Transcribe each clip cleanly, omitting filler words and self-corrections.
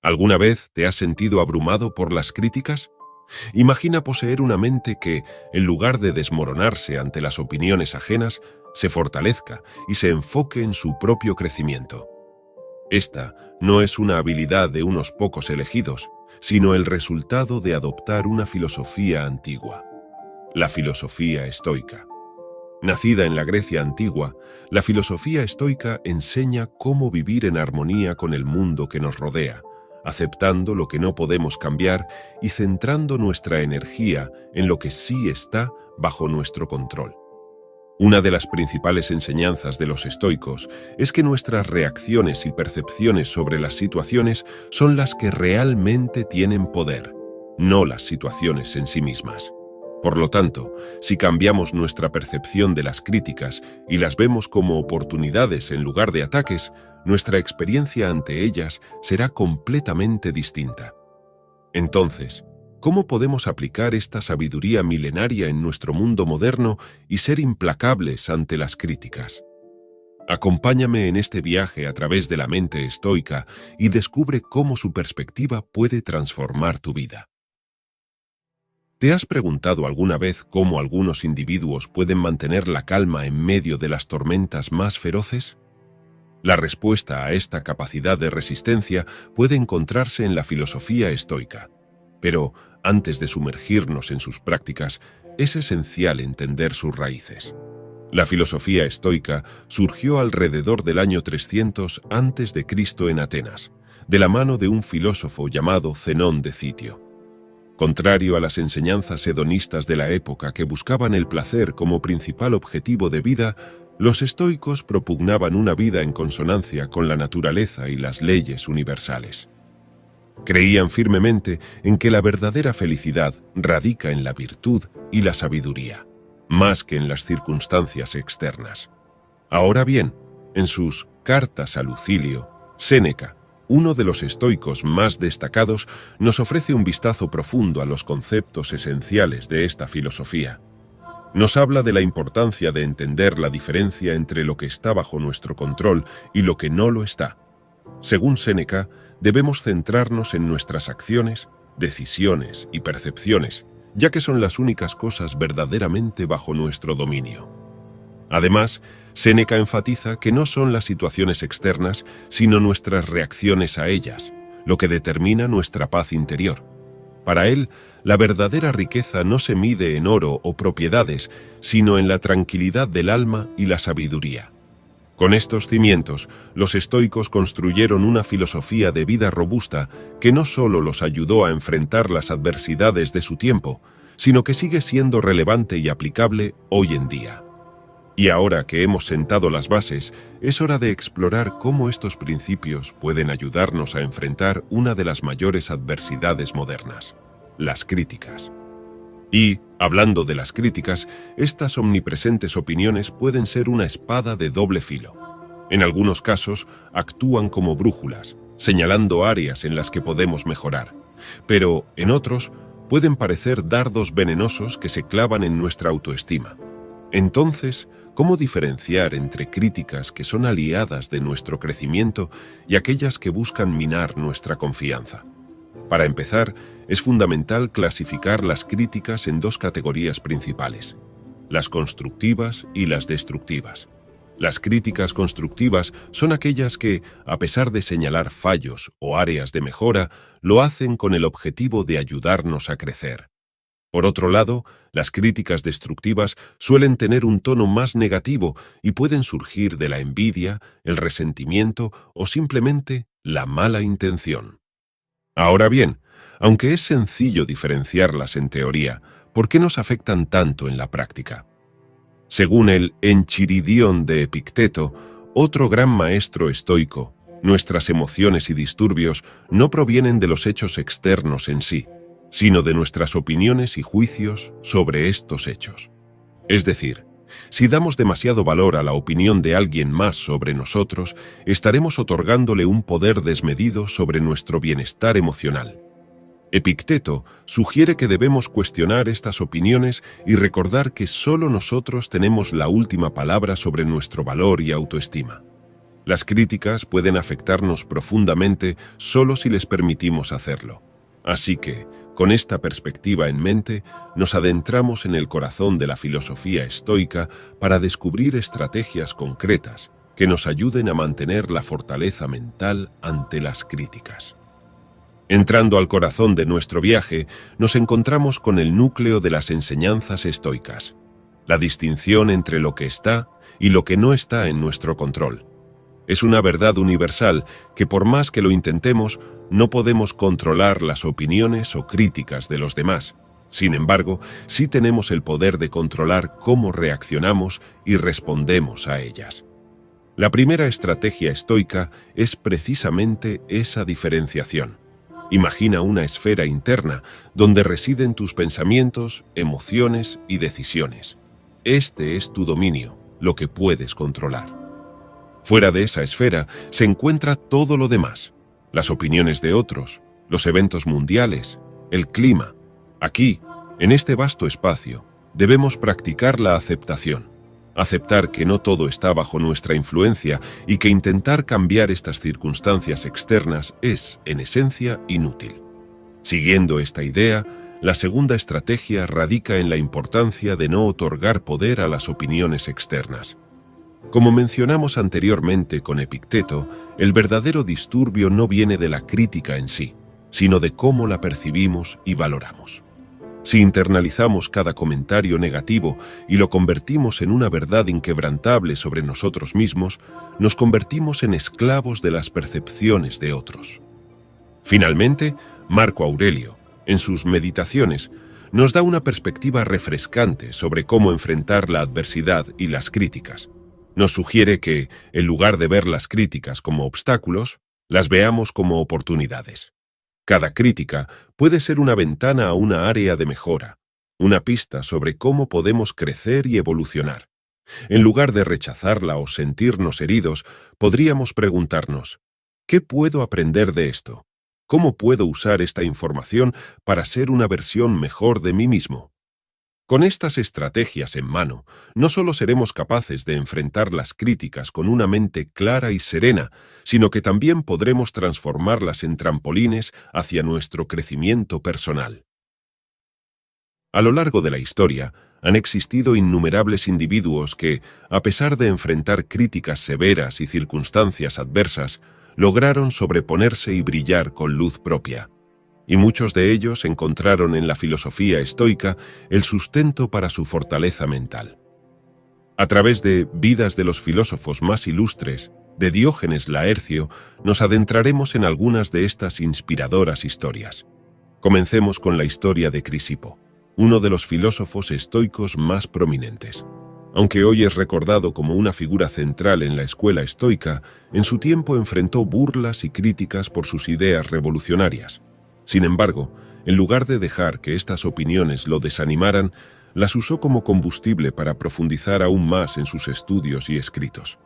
¿Alguna vez te has sentido abrumado por las críticas? Imagina poseer una mente que, en lugar de desmoronarse ante las opiniones ajenas, se fortalezca y se enfoque en su propio crecimiento. Esta no es una habilidad de unos pocos elegidos, sino el resultado de adoptar una filosofía antigua, la filosofía estoica. Nacida en la Grecia antigua, la filosofía estoica enseña cómo vivir en armonía con el mundo que nos rodea, aceptando lo que no podemos cambiar y centrando nuestra energía en lo que sí está bajo nuestro control. Una de las principales enseñanzas de los estoicos es que nuestras reacciones y percepciones sobre las situaciones son las que realmente tienen poder, no las situaciones en sí mismas. Por lo tanto, si cambiamos nuestra percepción de las críticas y las vemos como oportunidades en lugar de ataques, nuestra experiencia ante ellas será completamente distinta. Entonces, ¿cómo podemos aplicar esta sabiduría milenaria en nuestro mundo moderno y ser implacables ante las críticas? Acompáñame en este viaje a través de la mente estoica y descubre cómo su perspectiva puede transformar tu vida. ¿Te has preguntado alguna vez cómo algunos individuos pueden mantener la calma en medio de las tormentas más feroces? La respuesta a esta capacidad de resistencia puede encontrarse en la filosofía estoica. Pero, antes de sumergirnos en sus prácticas, es esencial entender sus raíces. La filosofía estoica surgió alrededor del año 300 a.C. en Atenas, de la mano de un filósofo llamado Zenón de Citio. Contrario a las enseñanzas hedonistas de la época que buscaban el placer como principal objetivo de vida, los estoicos propugnaban una vida en consonancia con la naturaleza y las leyes universales. Creían firmemente en que la verdadera felicidad radica en la virtud y la sabiduría, más que en las circunstancias externas. Ahora bien, en sus Cartas a Lucilio, Séneca, uno de los estoicos más destacados, nos ofrece un vistazo profundo a los conceptos esenciales de esta filosofía. Nos habla de la importancia de entender la diferencia entre lo que está bajo nuestro control y lo que no lo está. Según Séneca, debemos centrarnos en nuestras acciones, decisiones y percepciones, ya que son las únicas cosas verdaderamente bajo nuestro dominio. Además, Séneca enfatiza que no son las situaciones externas, sino nuestras reacciones a ellas, lo que determina nuestra paz interior. Para él, la verdadera riqueza no se mide en oro o propiedades, sino en la tranquilidad del alma y la sabiduría. Con estos cimientos, los estoicos construyeron una filosofía de vida robusta que no solo los ayudó a enfrentar las adversidades de su tiempo, sino que sigue siendo relevante y aplicable hoy en día. Y ahora que hemos sentado las bases, es hora de explorar cómo estos principios pueden ayudarnos a enfrentar una de las mayores adversidades modernas, las críticas. Y, hablando de las críticas, estas omnipresentes opiniones pueden ser una espada de doble filo. En algunos casos, actúan como brújulas, señalando áreas en las que podemos mejorar. Pero, en otros, pueden parecer dardos venenosos que se clavan en nuestra autoestima. Entonces, ¿cómo diferenciar entre críticas que son aliadas de nuestro crecimiento y aquellas que buscan minar nuestra confianza? Para empezar, es fundamental clasificar las críticas en dos categorías principales: las constructivas y las destructivas. Las críticas constructivas son aquellas que, a pesar de señalar fallos o áreas de mejora, lo hacen con el objetivo de ayudarnos a crecer. Por otro lado, las críticas destructivas suelen tener un tono más negativo y pueden surgir de la envidia, el resentimiento o simplemente la mala intención. Ahora bien, aunque es sencillo diferenciarlas en teoría, ¿por qué nos afectan tanto en la práctica? Según el Enchiridión de Epicteto, otro gran maestro estoico, nuestras emociones y disturbios no provienen de los hechos externos en sí, sino de nuestras opiniones y juicios sobre estos hechos. Es decir, si damos demasiado valor a la opinión de alguien más sobre nosotros, estaremos otorgándole un poder desmedido sobre nuestro bienestar emocional. Epicteto sugiere que debemos cuestionar estas opiniones y recordar que solo nosotros tenemos la última palabra sobre nuestro valor y autoestima. Las críticas pueden afectarnos profundamente solo si les permitimos hacerlo. Así que, con esta perspectiva en mente, nos adentramos en el corazón de la filosofía estoica para descubrir estrategias concretas que nos ayuden a mantener la fortaleza mental ante las críticas. Entrando al corazón de nuestro viaje, nos encontramos con el núcleo de las enseñanzas estoicas, la distinción entre lo que está y lo que no está en nuestro control. Es una verdad universal que, por más que lo intentemos, no podemos controlar las opiniones o críticas de los demás. Sin embargo, sí tenemos el poder de controlar cómo reaccionamos y respondemos a ellas. La primera estrategia estoica es precisamente esa diferenciación. Imagina una esfera interna donde residen tus pensamientos, emociones y decisiones. Este es tu dominio, lo que puedes controlar. Fuera de esa esfera se encuentra todo lo demás, las opiniones de otros, los eventos mundiales, el clima. Aquí, en este vasto espacio, debemos practicar la aceptación. Aceptar que no todo está bajo nuestra influencia y que intentar cambiar estas circunstancias externas es, en esencia, inútil. Siguiendo esta idea, la segunda estrategia radica en la importancia de no otorgar poder a las opiniones externas. Como mencionamos anteriormente con Epicteto, el verdadero disturbio no viene de la crítica en sí, sino de cómo la percibimos y valoramos. Si internalizamos cada comentario negativo y lo convertimos en una verdad inquebrantable sobre nosotros mismos, nos convertimos en esclavos de las percepciones de otros. Finalmente, Marco Aurelio, en sus Meditaciones, nos da una perspectiva refrescante sobre cómo enfrentar la adversidad y las críticas. Nos sugiere que, en lugar de ver las críticas como obstáculos, las veamos como oportunidades. Cada crítica puede ser una ventana a una área de mejora, una pista sobre cómo podemos crecer y evolucionar. En lugar de rechazarla o sentirnos heridos, podríamos preguntarnos, ¿qué puedo aprender de esto? ¿Cómo puedo usar esta información para ser una versión mejor de mí mismo? Con estas estrategias en mano, no solo seremos capaces de enfrentar las críticas con una mente clara y serena, sino que también podremos transformarlas en trampolines hacia nuestro crecimiento personal. A lo largo de la historia, han existido innumerables individuos que, a pesar de enfrentar críticas severas y circunstancias adversas, lograron sobreponerse y brillar con luz propia. Y muchos de ellos encontraron en la filosofía estoica el sustento para su fortaleza mental. A través de Vidas de los filósofos más ilustres, de Diógenes Laercio, nos adentraremos en algunas de estas inspiradoras historias. Comencemos con la historia de Crisipo, uno de los filósofos estoicos más prominentes. Aunque hoy es recordado como una figura central en la escuela estoica, en su tiempo enfrentó burlas y críticas por sus ideas revolucionarias. Sin embargo, en lugar de dejar que estas opiniones lo desanimaran, las usó como combustible para profundizar aún más en sus estudios y escritos.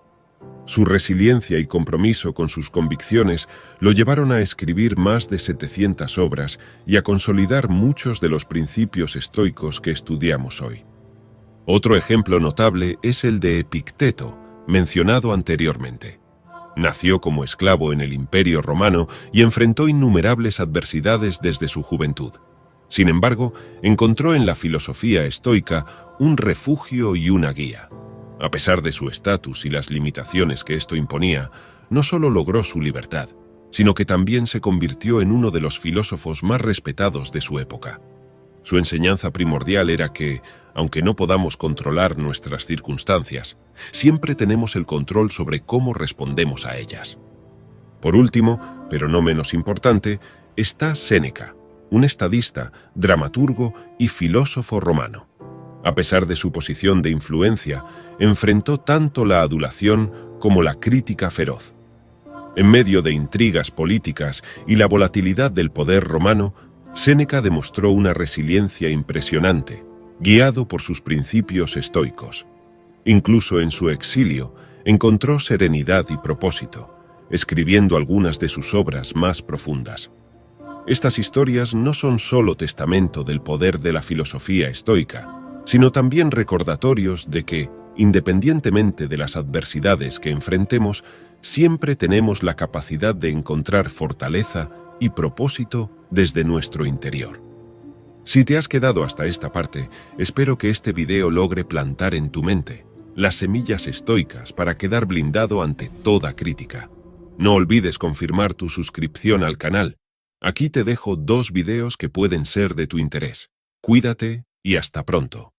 Su resiliencia y compromiso con sus convicciones lo llevaron a escribir más de 700 obras y a consolidar muchos de los principios estoicos que estudiamos hoy. Otro ejemplo notable es el de Epicteto, mencionado anteriormente. Nació como esclavo en el Imperio Romano y enfrentó innumerables adversidades desde su juventud. Sin embargo, encontró en la filosofía estoica un refugio y una guía. A pesar de su estatus y las limitaciones que esto imponía, no solo logró su libertad, sino que también se convirtió en uno de los filósofos más respetados de su época. Su enseñanza primordial era que, aunque no podamos controlar nuestras circunstancias, siempre tenemos el control sobre cómo respondemos a ellas. Por último, pero no menos importante, está Séneca, un estadista, dramaturgo y filósofo romano. A pesar de su posición de influencia, enfrentó tanto la adulación como la crítica feroz. En medio de intrigas políticas y la volatilidad del poder romano, Séneca demostró una resiliencia impresionante, guiado por sus principios estoicos. Incluso en su exilio, encontró serenidad y propósito, escribiendo algunas de sus obras más profundas. Estas historias no son solo testamento del poder de la filosofía estoica, sino también recordatorios de que, independientemente de las adversidades que enfrentemos, Siempre tenemos la capacidad de encontrar fortaleza y propósito desde nuestro interior. Si te has quedado hasta esta parte, espero que este video logre plantar en tu mente las semillas estoicas para quedar blindado ante toda crítica. No olvides confirmar tu suscripción al canal. Aquí te dejo 2 videos que pueden ser de tu interés. Cuídate y hasta pronto.